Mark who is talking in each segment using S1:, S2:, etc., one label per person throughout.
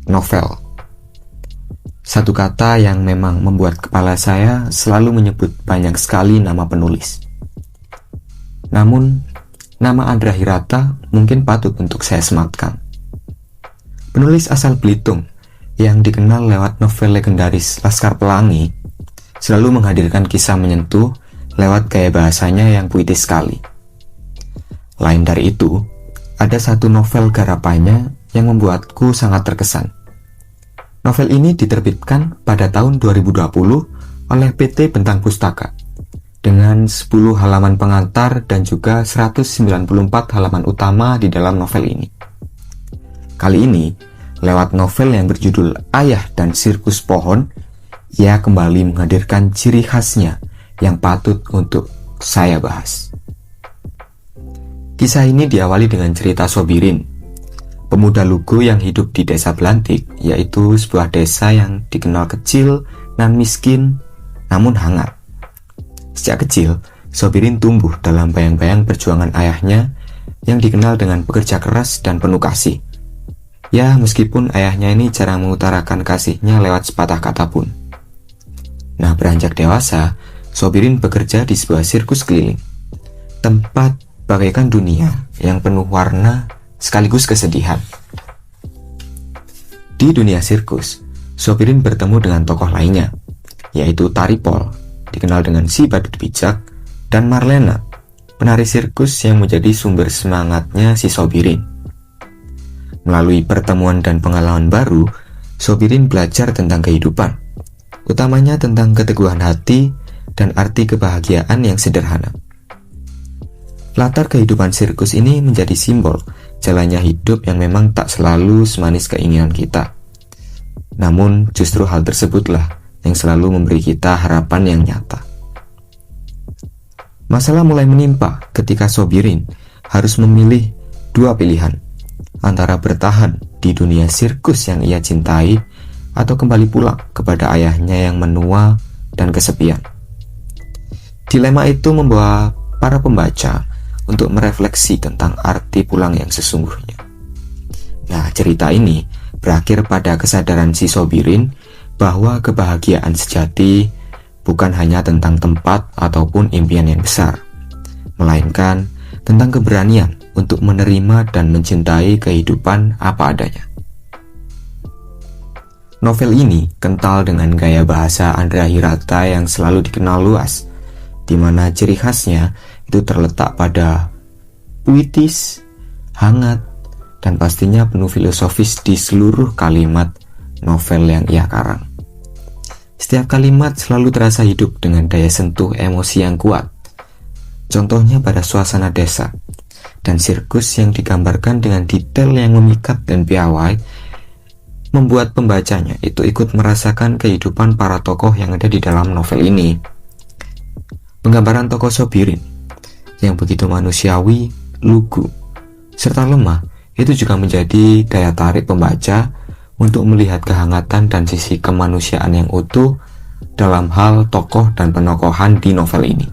S1: novel. Satu kata yang memang membuat kepala saya selalu menyebut banyak sekali nama penulis. Namun, nama Andra Hirata mungkin patut untuk saya sematkan. Penulis asal Belitung yang dikenal lewat novel legendaris Laskar Pelangi selalu menghadirkan kisah menyentuh lewat gaya bahasanya yang puitis sekali. Lain dari itu, ada satu novel garapannya yang membuatku sangat terkesan. Novel ini diterbitkan pada tahun 2020 oleh PT Bentang Pustaka dengan 10 halaman pengantar dan juga 194 halaman utama di dalam novel ini. Kali ini, lewat novel yang berjudul Ayah dan Sirkus Pohon, ia kembali menghadirkan ciri khasnya yang patut untuk saya bahas. Kisah ini diawali dengan cerita Sobirin, pemuda lugu yang hidup di desa Belantik, yaitu sebuah desa yang dikenal kecil dan miskin, namun hangat. Sejak kecil, Sobirin tumbuh dalam bayang-bayang perjuangan ayahnya yang dikenal dengan pekerja keras dan penuh kasih. Ya, meskipun ayahnya ini jarang mengutarakan kasihnya lewat sepatah kata pun. Nah, beranjak dewasa, Sobirin bekerja di sebuah sirkus keliling, tempat bagaikan dunia yang penuh warna sekaligus kesedihan. Di dunia sirkus, Sobirin bertemu dengan tokoh lainnya, yaitu Taripol, dikenal dengan si badut bijak, dan Marlena, penari sirkus yang menjadi sumber semangatnya si Sobirin. Melalui pertemuan dan pengalaman baru, Sobirin belajar tentang kehidupan, utamanya tentang keteguhan hati dan arti kebahagiaan yang sederhana. Latar kehidupan sirkus ini menjadi simbol jalannya hidup yang memang tak selalu semanis keinginan kita. Namun justru hal tersebutlah yang selalu memberi kita harapan yang nyata. Masalah mulai menimpa ketika Sobirin harus memilih dua pilihan, antara bertahan di dunia sirkus yang ia cintai atau kembali pulang kepada ayahnya yang menua dan kesepian. Dilema itu membawa para pembaca untuk merefleksi tentang arti pulang yang sesungguhnya. Nah, cerita ini berakhir pada kesadaran si Sobirin bahwa kebahagiaan sejati bukan hanya tentang tempat ataupun impian yang besar, melainkan tentang keberanian untuk menerima dan mencintai kehidupan apa adanya. Novel ini kental dengan gaya bahasa Andra Hirata yang selalu dikenal luas, di mana ciri khasnya itu terletak pada puitis, hangat, dan pastinya penuh filosofis di seluruh kalimat novel yang ia karang. Setiap kalimat selalu terasa hidup dengan daya sentuh emosi yang kuat. Contohnya pada suasana desa dan sirkus yang digambarkan dengan detail yang memikat dan piawai, membuat pembacanya itu ikut merasakan kehidupan para tokoh yang ada di dalam novel ini. Penggambaran tokoh Sobirin yang begitu manusiawi, lugu, serta lemah itu juga menjadi daya tarik pembaca untuk melihat kehangatan dan sisi kemanusiaan yang utuh dalam hal tokoh dan penokohan di novel ini.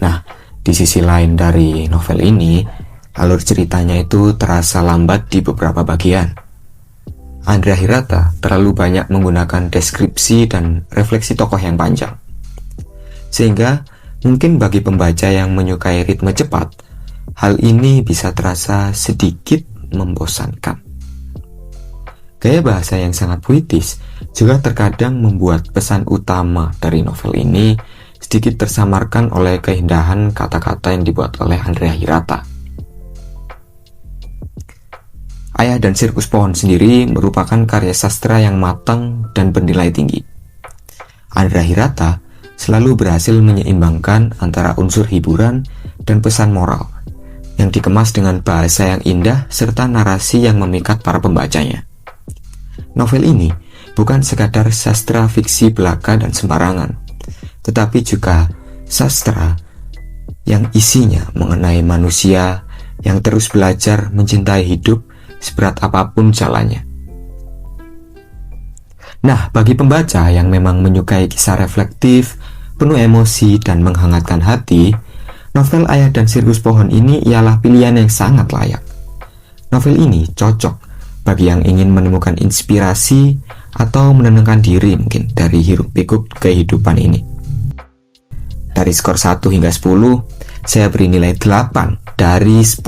S1: Nah, di sisi lain dari novel ini, alur ceritanya itu terasa lambat di beberapa bagian. Andra Hirata terlalu banyak menggunakan deskripsi dan refleksi tokoh yang panjang, sehingga mungkin bagi pembaca yang menyukai ritme cepat, hal ini bisa terasa sedikit membosankan. Gaya bahasa yang sangat puitis juga terkadang membuat pesan utama dari novel ini sedikit tersamarkan oleh keindahan kata-kata yang dibuat oleh Andra Hirata. Ayah dan Sirkus Pohon sendiri merupakan karya sastra yang matang dan bernilai tinggi. Andra Hirata selalu berhasil menyeimbangkan antara unsur hiburan dan pesan moral yang dikemas dengan bahasa yang indah serta narasi yang memikat para pembacanya. Novel ini bukan sekadar sastra fiksi belaka dan sembarangan, tetapi juga sastra yang isinya mengenai manusia yang terus belajar mencintai hidup seberat apapun jalannya. Nah, bagi pembaca yang memang menyukai kisah reflektif, penuh emosi, dan menghangatkan hati, novel Ayah dan Sirkus Pohon ini ialah pilihan yang sangat layak. Novel ini cocok bagi yang ingin menemukan inspirasi atau menenangkan diri mungkin dari hiruk-pikuk kehidupan ini. Dari skor 1 hingga 10, saya beri nilai 8 dari 10.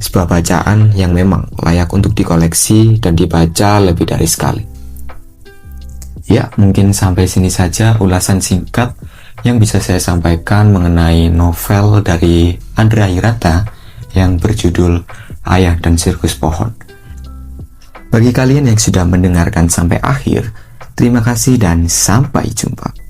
S1: Sebuah bacaan yang memang layak untuk dikoleksi dan dibaca lebih dari sekali. Ya, mungkin sampai sini saja ulasan singkat yang bisa saya sampaikan mengenai novel dari Andra Hirata yang berjudul Ayah dan Sirkus Pohon. Bagi kalian yang sudah mendengarkan sampai akhir, terima kasih dan sampai jumpa.